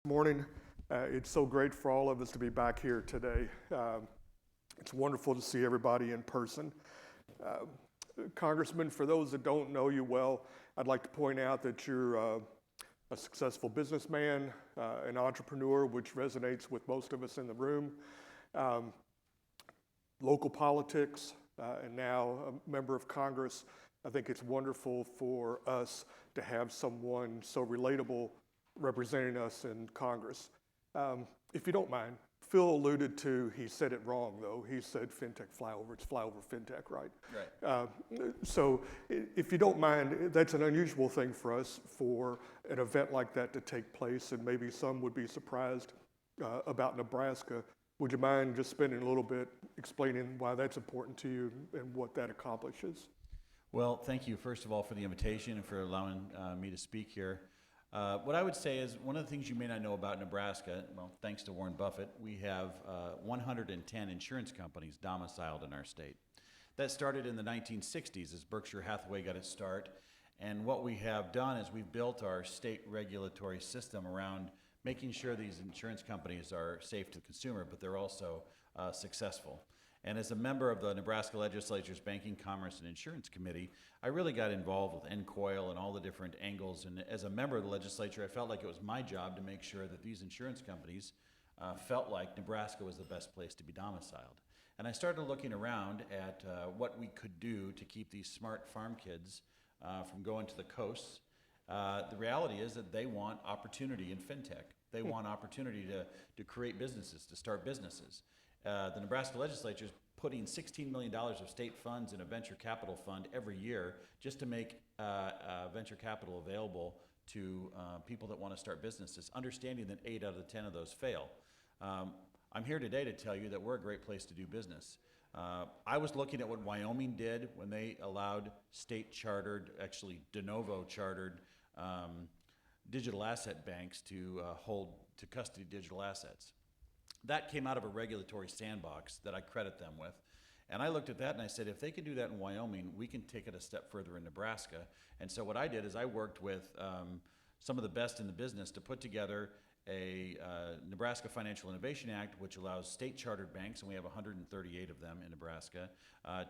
Morning. It's so great for all of us to be back here today. It's wonderful to see everybody in person. Congressman, for those that don't know you well, I'd like to point out that you're a successful businessman, an entrepreneur, which resonates with most of us in the room, local politics, and now a member of Congress. I think it's wonderful for us to have someone so relatable representing us in Congress. If you don't mind, Phil alluded to, he said it wrong though. He said Fintech flyover, it's flyover Fintech, right? Right. So if you don't mind, that's an unusual thing for us for an event like that to take place, and maybe some would be surprised about Nebraska. Would you mind just spending a little bit explaining why that's important to you and what that accomplishes? Well, thank you, first of all, for the invitation and for allowing me to speak here. What I would say is one of the things you may not know about Nebraska, well, thanks to Warren Buffett, we have 110 insurance companies domiciled in our state. That started in the 1960s as Berkshire Hathaway got its start. And what we have done is we've built our state regulatory system around making sure these insurance companies are safe to the consumer, but they're also successful. And as a member of the Nebraska Legislature's Banking, Commerce, and Insurance Committee, I really got involved with NCOIL and all the different angles. And as a member of the legislature, I felt like it was my job to make sure that these insurance companies felt like Nebraska was the best place to be domiciled. And I started looking around at what we could do to keep these smart farm kids from going to the coasts. The reality is that they want opportunity in fintech. They want opportunity to create businesses, to start businesses. The Nebraska legislature is putting $16 million of state funds in a venture capital fund every year just to make venture capital available to people that want to start businesses, understanding that 8 out of 10 of those fail. I'm here today to tell you that we're a great place to do business. I was looking at what Wyoming did when they allowed state chartered, actually de novo chartered digital asset banks to custody digital assets. That came out of a regulatory sandbox that I credit them with. And I looked at that and I said, if they can do that in Wyoming, we can take it a step further in Nebraska. And so what I did is I worked with some of the best in the business to put together a Nebraska Financial Innovation Act, which allows state chartered banks, and we have 138 of them in Nebraska,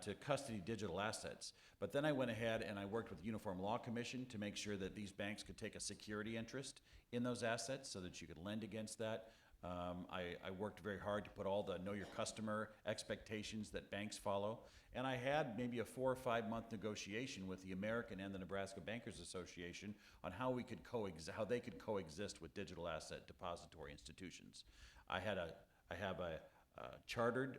to custody digital assets. But then I went ahead and I worked with the Uniform Law Commission to make sure that these banks could take a security interest in those assets so that you could lend against that. I worked very hard to put all the know your customer expectations that banks follow. And I had maybe a 4 or 5 month negotiation with the American and the Nebraska Bankers Association on how we could how they could coexist with digital asset depository institutions. I have a chartered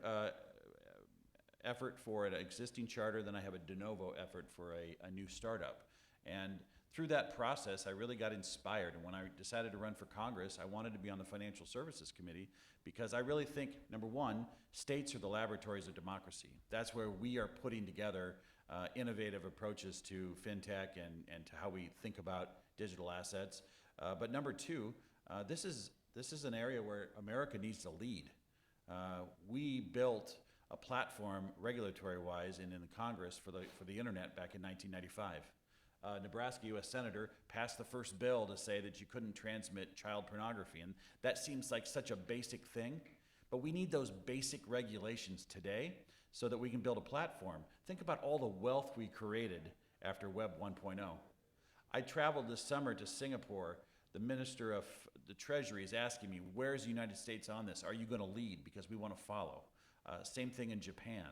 effort for an existing charter, then I have a de novo effort for a new startup. And through that process, I really got inspired. And when I decided to run for Congress, I wanted to be on the Financial Services Committee because I really think, number one, states are the laboratories of democracy. That's where we are putting together innovative approaches to fintech and to how we think about digital assets. But number two, this is an area where America needs to lead. We built a platform regulatory-wise and in the Congress for the internet back in 1995. Nebraska U.S. Senator passed the first bill to say that you couldn't transmit child pornography. And that seems like such a basic thing, but we need those basic regulations today so that we can build a platform. Think about all the wealth we created after Web 1.0. I traveled this summer to Singapore. The Minister of the Treasury is asking me, where's the United States on this? Are you going to lead? Because we want to follow. Same thing in Japan.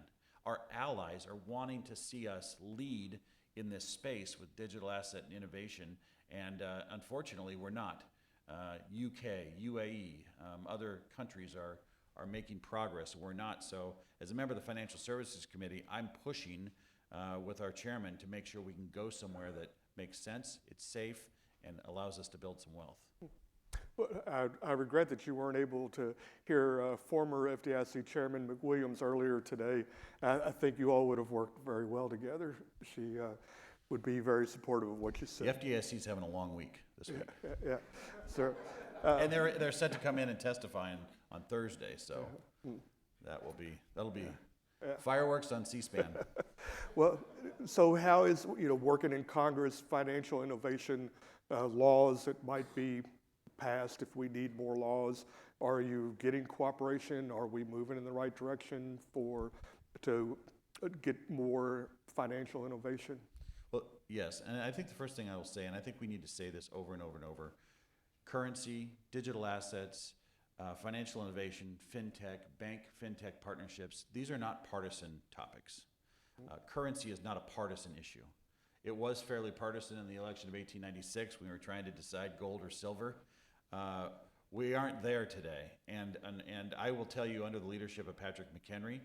Our allies are wanting to see us lead in this space with digital asset and innovation, and unfortunately we're not. UK, UAE, other countries are making progress, we're not. So as a member of the Financial Services Committee, I'm pushing with our chairman to make sure we can go somewhere that makes sense, it's safe, and allows us to build some wealth. Well, I regret that you weren't able to hear former FDIC Chairman McWilliams earlier today. I think you all would have worked very well together. She would be very supportive of what you said. The FDIC is having a long week this week. Yeah. So, and they're set to come in and testify on Thursday, so that'll be fireworks on C-SPAN. Well, so how is working in Congress, financial innovation laws that might be passed, if we need more laws? Are you getting cooperation? Are we moving in the right direction to get more financial innovation? Well, yes, and I think the first thing I will say, and I think we need to say this over and over and over, currency, digital assets, financial innovation, fintech, bank fintech partnerships, these are not partisan topics. Currency is not a partisan issue. It was fairly partisan in the election of 1896 when we were trying to decide gold or silver. We aren't there today, and I will tell you, under the leadership of Patrick McHenry,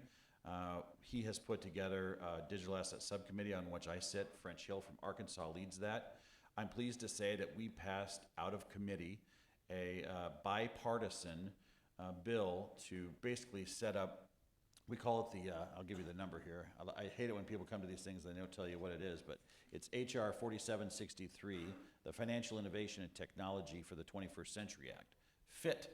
he has put together a digital asset subcommittee on which I sit. French Hill from Arkansas leads that. I'm pleased to say that we passed out of committee a bipartisan bill to basically set up, we call it I'll give you the number here. I hate it when people come to these things and they don't tell you what it is, but it's HR 4763, the Financial Innovation and Technology for the 21st Century Act. FIT,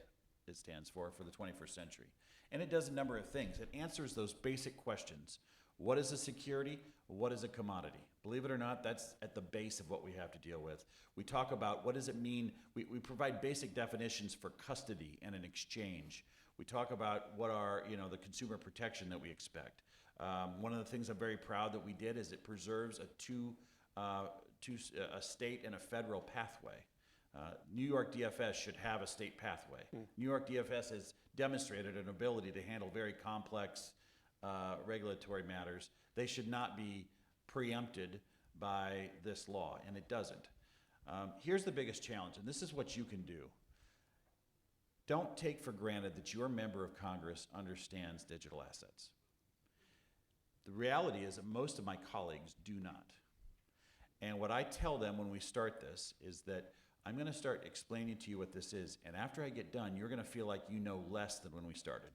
it stands for the 21st century. And it does a number of things. It answers those basic questions. What is a security? What is a commodity? Believe it or not, that's at the base of what we have to deal with. We talk about what does it mean. We provide basic definitions for custody and an exchange. We talk about what are the consumer protection that we expect. One of the things I'm very proud that we did is it preserves a state and a federal pathway. New York DFS should have a state pathway. New York DFS has demonstrated an ability to handle very complex regulatory matters. They should not be preempted by this law, and it doesn't. Here's the biggest challenge, and this is what you can do. Don't take for granted that your member of Congress understands digital assets. The reality is that most of my colleagues do not. And what I tell them when we start this is that I'm going to start explaining to you what this is, and after I get done, you're going to feel like you know less than when we started.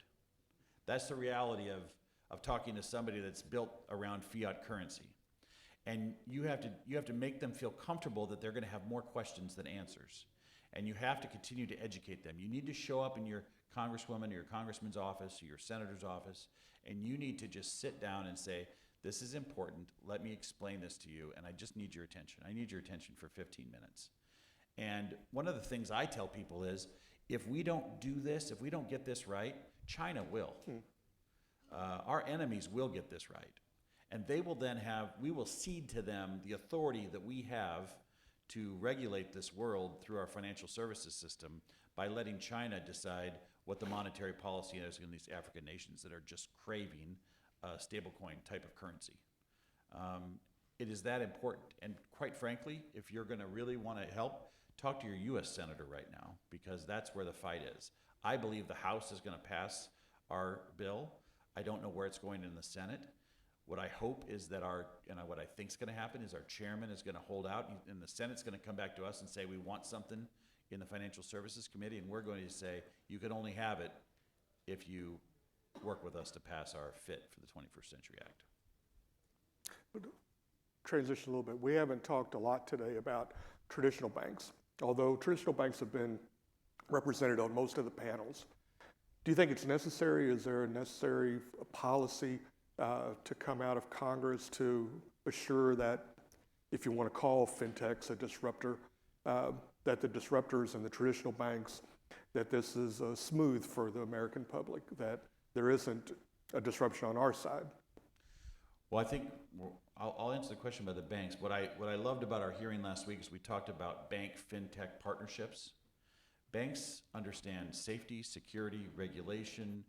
That's the reality of talking to somebody that's built around fiat currency. And you have to make them feel comfortable that they're going to have more questions than answers. And you have to continue to educate them. You need to show up in your congresswoman or your congressman's office or your senator's office, and you need to just sit down and say, this is important, let me explain this to you, and I just need your attention. I need your attention for 15 minutes. And one of the things I tell people is, if we don't do this, if we don't get this right, China will. Our enemies will get this right. And they will then we will cede to them the authority that we have to regulate this world through our financial services system by letting China decide what the monetary policy is in these African nations that are just craving a stablecoin type of currency. It is that important. And quite frankly, if you're going to really want to help, talk to your U.S. Senator right now, because that's where the fight is. I believe the House is going to pass our bill. I don't know where it's going in the Senate. What I hope is that what I think is going to happen is our chairman is going to hold out, and the Senate's going to come back to us and say, we want something in the Financial Services Committee, and we're going to say, you can only have it if you work with us to pass our FIT for the 21st Century Act. Transition a little bit. We haven't talked a lot today about traditional banks, although traditional banks have been represented on most of the panels. Do you think it's necessary? Is there a necessary policy to come out of Congress to assure that, if you want to call fintechs a disruptor, that the disruptors and the traditional banks, that this is smooth for the American public, that there isn't a disruption on our side? Well, I think I'll answer the question about the banks. What I loved about our hearing last week is we talked about bank fintech partnerships. Banks understand safety, security, regulation.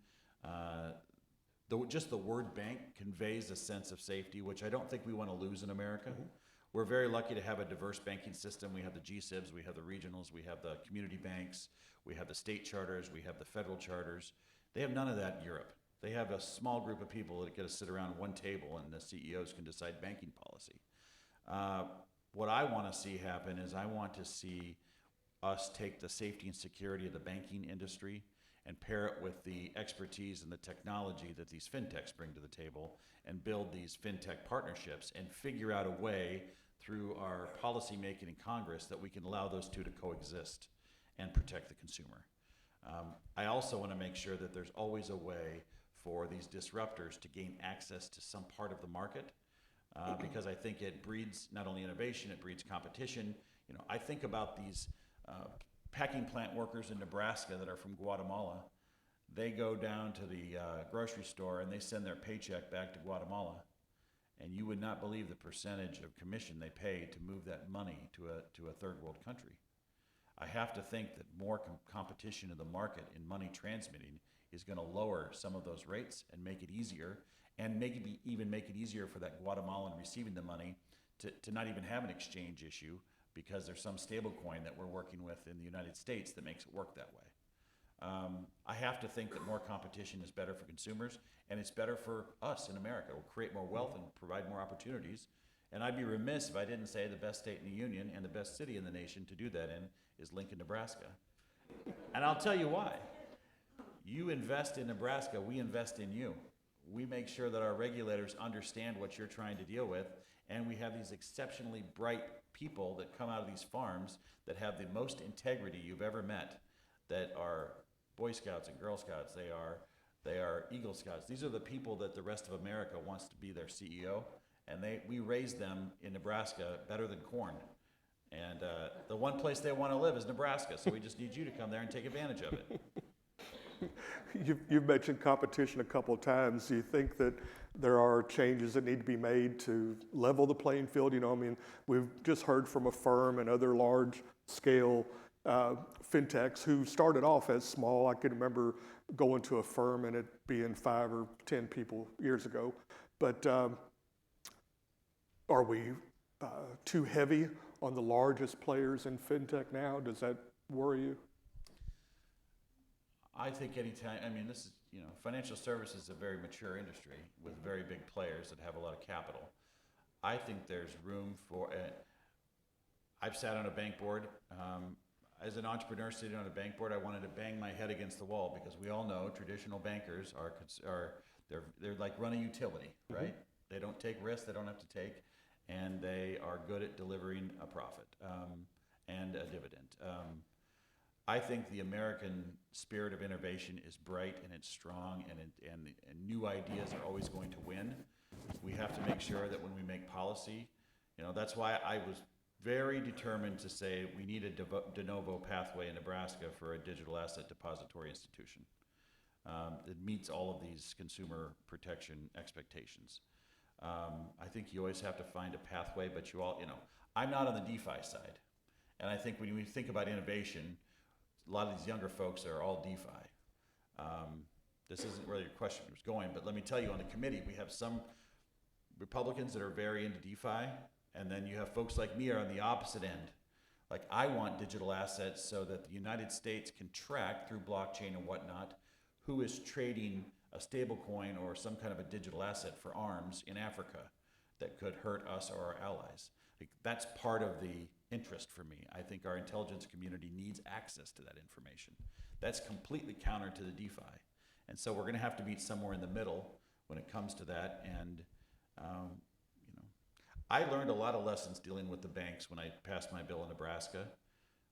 Just the word bank conveys a sense of safety, which I don't think we want to lose in America. Mm-hmm. We're very lucky to have a diverse banking system. We have the GSIBs, we have the regionals, we have the community banks, we have the state charters, we have the federal charters. They have none of that in Europe. They have a small group of people that get to sit around one table and the CEOs can decide banking policy. What I want to see happen is I want to see us take the safety and security of the banking industry and pair it with the expertise and the technology that these fintechs bring to the table and build these fintech partnerships and figure out a way through our policy making in Congress that we can allow those two to coexist and protect the consumer. I also want to make sure that there's always a way for these disruptors to gain access to some part of the market because I think it breeds not only innovation, it breeds competition. I think about these packing plant workers in Nebraska that are from Guatemala, they go down to the grocery store and they send their paycheck back to Guatemala. And you would not believe the percentage of commission they pay to move that money to a third world country. I have to think that more competition in the market in money transmitting is going to lower some of those rates and make it easier, and even make it easier for that Guatemalan receiving the money to not even have an exchange issue, because there's some stable coin that we're working with in the United States that makes it work that way. I have to think that more competition is better for consumers, and it's better for us in America. We'll create more wealth and provide more opportunities. And I'd be remiss if I didn't say the best state in the union and the best city in the nation to do that in is Lincoln, Nebraska. And I'll tell you why. You invest in Nebraska, we invest in you. We make sure that our regulators understand what you're trying to deal with, and we have these exceptionally bright people that come out of these farms that have the most integrity you've ever met, that are Boy Scouts and Girl Scouts, they are Eagle Scouts. These are the people that the rest of America wants to be their CEO, and we raise them in Nebraska better than corn. And the one place they want to live is Nebraska, so we just need you to come there and take advantage of it. You've mentioned competition a couple of times. Do you think that there are changes that need to be made to level the playing field? You know, I mean, we've just heard from a firm and other large-scale fintechs who started off as small. I can remember going to a firm and it being 5 or 10 people years ago. But are we too heavy on the largest players in fintech now? Does that worry you? I think anytime, I mean, this is, financial services is a very mature industry with very big players that have a lot of capital. I think there's room for, I've sat on a bank board. As an entrepreneur sitting on a bank board, I wanted to bang my head against the wall, because we all know traditional bankers they're like run a utility, right? Mm-hmm. They don't take risks they don't have to take, and they are good at delivering a profit and a dividend. I think the American spirit of innovation is bright and it's strong, and new ideas are always going to win. We have to make sure that when we make policy, that's why I was very determined to say we need a de novo pathway in Nebraska for a digital asset depository institution that meets all of these consumer protection expectations. I think you always have to find a pathway, but I'm not on the DeFi side. And I think when we think about innovation, a lot of these younger folks are all DeFi. This isn't where your question was going, but let me tell you, on the committee, we have some Republicans that are very into DeFi, and then you have folks like me are on the opposite end. Like, I want digital assets so that the United States can track through blockchain and whatnot who is trading a stable coin or some kind of a digital asset for arms in Africa that could hurt us or our allies. Like, that's part of the interest for me. I think our intelligence community needs access to that information. That's completely counter to the DeFi. And so we're going to have to meet somewhere in the middle when it comes to that. And I learned a lot of lessons dealing with the banks when I passed my bill in Nebraska.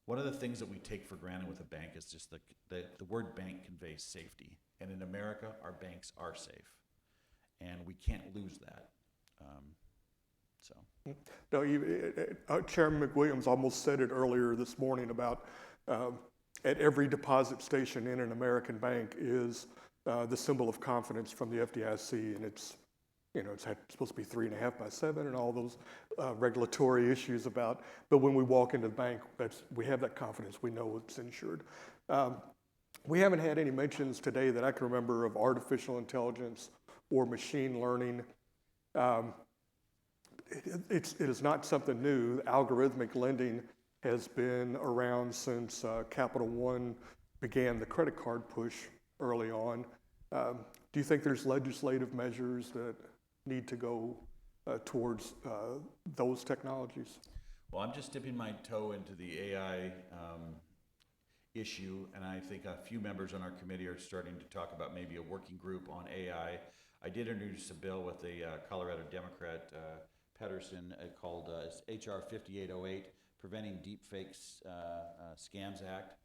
One of the things that we take for granted with a bank is just the word bank conveys safety. And in America, our banks are safe. And we can't lose that. No, Chairman McWilliams almost said it earlier this morning about at every deposit station in an American bank is the symbol of confidence from the FDIC, and it's supposed to be 3.5 by 7 and all those regulatory issues about. But when we walk into the bank, we have that confidence. We know it's insured. We haven't had any mentions today that I can remember of artificial intelligence or machine learning. It is not something new. Algorithmic lending has been around since Capital One began the credit card push early on. Do you think there's legislative measures that need to go towards those technologies? Well, I'm just dipping my toe into the AI issue, and I think a few members on our committee are starting to talk about maybe a working group on AI. I did introduce a bill with the Colorado Democrat, Pedersen, called HR 5808, Preventing Deepfakes Scams Act.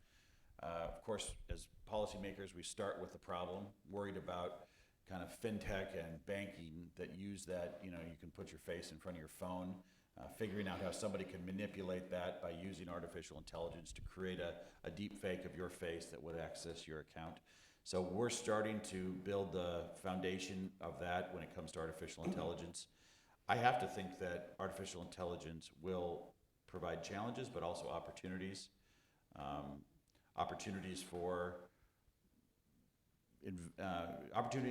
Of course, as policymakers, we start with the problem, worried about kind of fintech and banking that use that, you can put your face in front of your phone. figuring out how somebody can manipulate that by using artificial intelligence to create a deep fake of your face that would access your account. So we're starting to build the foundation of that when it comes to artificial intelligence. I have to think that artificial intelligence will provide challenges, but also opportunities. Opportunities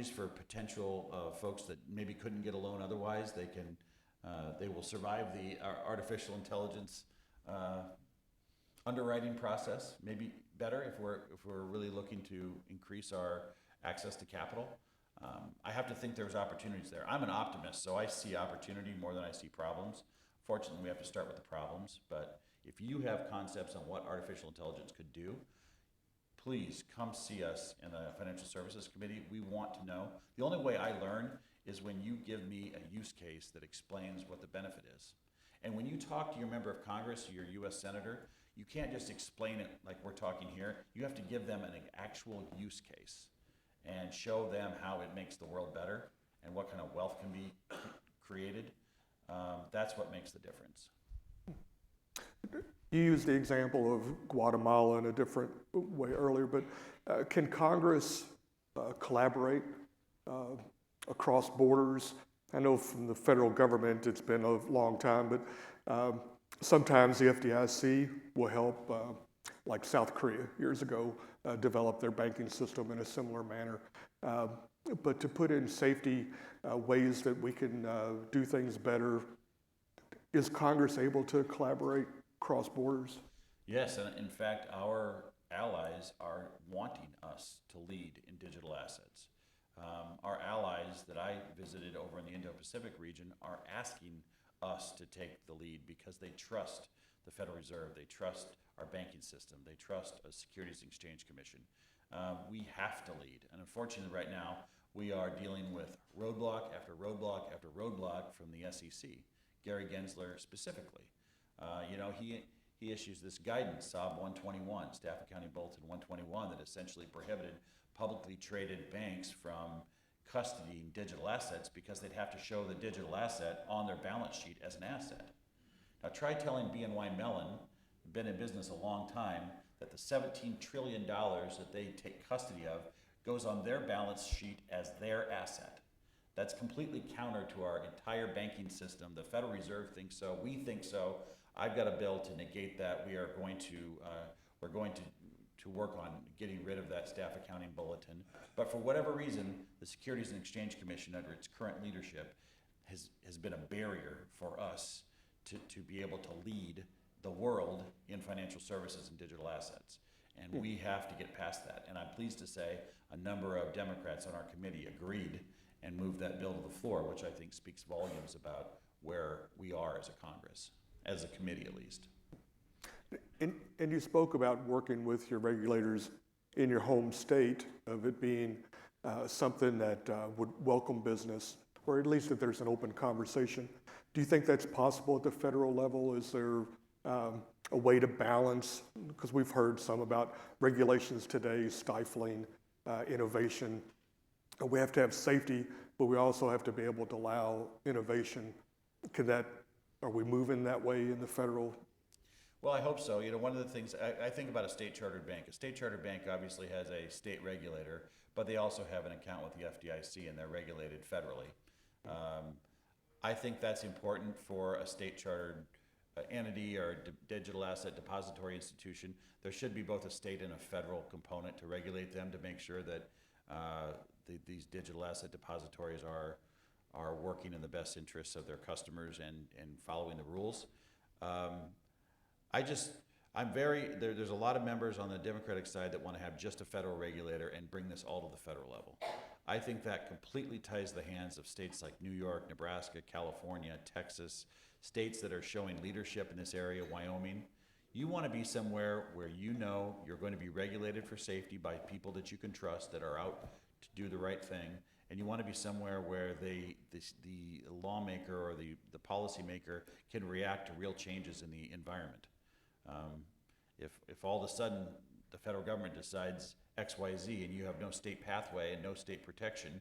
for potential folks that maybe couldn't get a loan otherwise. They will survive the artificial intelligence underwriting process, maybe better if we're really looking to increase our access to capital. I have to think there's opportunities there. I'm an optimist, so I see opportunity more than I see problems. Fortunately, we have to start with the problems, but if you have concepts on what artificial intelligence could do, please come see us in the Financial Services Committee. We want to know. The only way I learn is when you give me a use case that explains what the benefit is. And when you talk to your member of Congress or your US Senator, you can't just explain it like we're talking here. You have to give them an actual use case and show them how it makes the world better and what kind of wealth can be created. That's what makes the difference. You used the example of Guatemala in a different way earlier, but can Congress collaborate across borders? I know from the federal government it's been a long time, but sometimes the FDIC will help, like South Korea years ago, develop their banking system in a similar manner. But to put in safety ways that we can do things better, is Congress able to collaborate cross borders? Yes, and in fact, our allies are wanting us to lead in digital assets. Our allies that I visited over in the Indo-Pacific region are asking us to take the lead because they trust the Federal Reserve, they trust our banking system, they trust a Securities and Exchange Commission. We have to lead, and unfortunately right now, we are dealing with roadblock after roadblock after roadblock from the SEC. Gary Gensler specifically. He issues this guidance, SOB 121, Staff Accounting Bulletin 121, that essentially prohibited publicly traded banks from custodying digital assets because they'd have to show the digital asset on their balance sheet as an asset. Now try telling BNY Mellon, been in business a long time, that the $17 trillion that they take custody of goes on their balance sheet as their asset. That's completely counter to our entire banking system. The Federal Reserve thinks so. We think so. I've got a bill to negate that. We're going to work on getting rid of that staff accounting bulletin. But for whatever reason, the Securities and Exchange Commission, under its current leadership, has been a barrier for us to be able to lead the world in financial services and digital assets. And we have to get past that. And I'm pleased to say a number of Democrats on our committee agreed and moved that bill to the floor, which I think speaks volumes about where we are as a Congress, as a committee at least. And you spoke about working with your regulators in your home state, of it being something that would welcome business, or at least that there's an open conversation. Do you think that's possible at the federal level? Is there a way to balance? Because we've heard some about regulations today stifling innovation. We have to have safety, but we also have to be able to allow innovation. Are we moving that way in the federal? Well, I hope so. One of the things, I think about a state chartered bank. A state chartered bank obviously has a state regulator, but they also have an account with the FDIC and they're regulated federally. I think that's important for a state chartered entity or digital asset depository institution. There should be both a state and a federal component to regulate them to make sure that these digital asset depositories are working in the best interests of their customers and following the rules. There's a lot of members on the Democratic side that want to have just a federal regulator and bring this all to the federal level. I think that completely ties the hands of states like New York, Nebraska, California, Texas, states that are showing leadership in this area, Wyoming. You want to be somewhere where you know you're going to be regulated for safety by people that you can trust, that are out to do the right thing, and you want to be somewhere where the lawmaker or the policymaker can react to real changes in the environment. If all of a sudden the federal government decides X, Y, Z, and you have no state pathway and no state protection,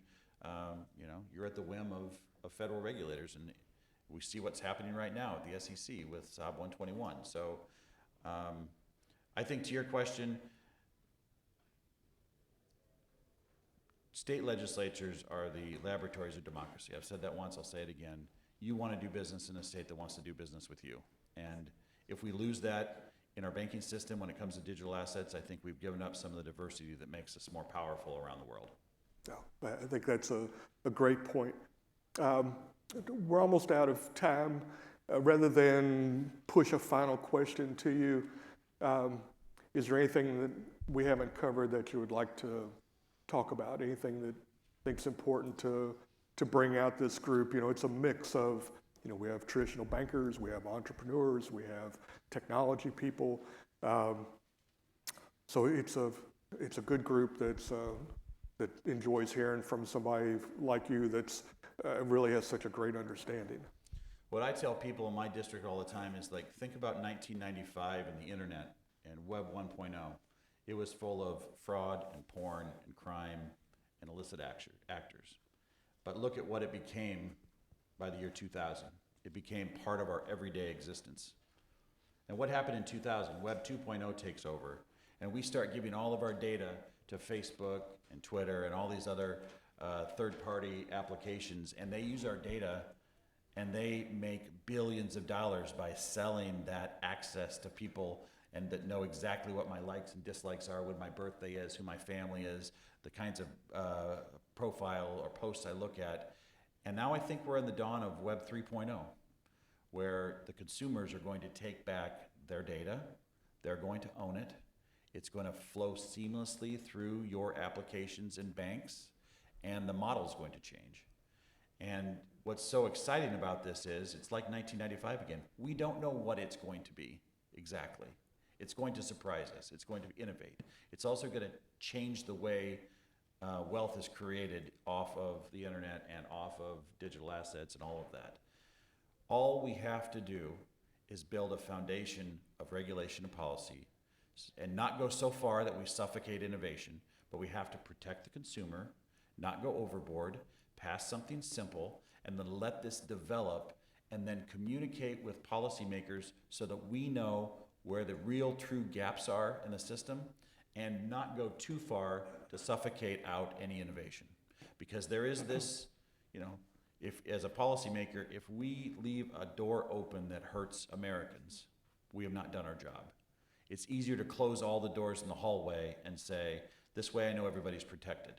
you're at the whim of federal regulators, We see what's happening right now at the SEC with SOB 121. So I think to your question, state legislatures are the laboratories of democracy. I've said that once, I'll say it again. You want to do business in a state that wants to do business with you. And if we lose that in our banking system when it comes to digital assets, I think we've given up some of the diversity that makes us more powerful around the world. Yeah, I think that's a great point. We're almost out of time. Rather than push a final question to you, is there anything that we haven't covered that you would like to talk about? Anything that you think's important to bring out this group? You know, it's a mix of, you know, we have traditional bankers, we have entrepreneurs, we have technology people. So it's a good group that enjoys hearing from somebody like you that's really has such a great understanding. What I tell people in my district all the time is, like, think about 1995 and the internet and Web 1.0. It was full of fraud and porn and crime and illicit actors. But look at what it became by the year 2000. It became part of our everyday existence. And what happened in 2000? Web 2.0 takes over, and we start giving all of our data to Facebook and Twitter and all these other third-party applications, and they use our data and they make billions of dollars by selling that access to people and that know exactly what my likes and dislikes are, when my birthday is, who my family is, the kinds of profile or posts I look at. And now I think we're in the dawn of Web 3.0, where the consumers are going to take back their data, they're going to own it, it's going to flow seamlessly through your applications and banks, and the model's going to change. And what's so exciting about this is, it's like 1995 again. We don't know what it's going to be exactly. It's going to surprise us. It's going to innovate. It's also going to change the way wealth is created off of the internet and off of digital assets and all of that. All we have to do is build a foundation of regulation and policy and not go so far that we suffocate innovation, but we have to protect the consumer, not go overboard, pass something simple, and then let this develop and then communicate with policymakers so that we know where the real true gaps are in the system and not go too far to suffocate out any innovation. Because there is this, you know, if as a policymaker, if we leave a door open that hurts Americans, we have not done our job. It's easier to close all the doors in the hallway and say, this way I know everybody's protected.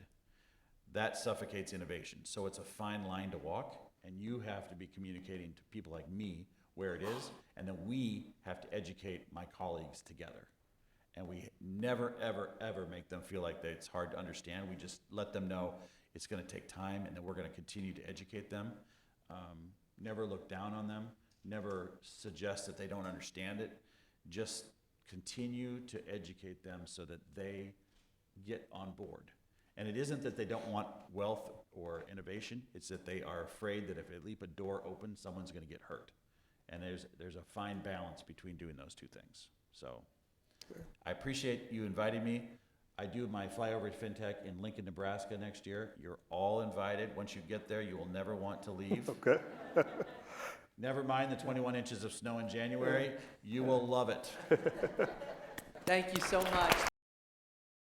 That suffocates innovation. So it's a fine line to walk, and you have to be communicating to people like me where it is, and then we have to educate my colleagues together. And we never, ever, ever make them feel like that it's hard to understand. We just let them know it's going to take time, and that we're going to continue to educate them. Never look down on them. Never suggest that they don't understand it. Just continue to educate them so that they get on board. And it isn't that they don't want wealth or innovation, it's that they are afraid that if they leave a door open, someone's going to get hurt. And there's a fine balance between doing those two things. So I appreciate you inviting me. I do my flyover to Fintech in Lincoln, Nebraska next year. You're all invited. Once you get there, you will never want to leave. Okay. Never mind the 21 inches of snow in January. You will love it. Thank you so much.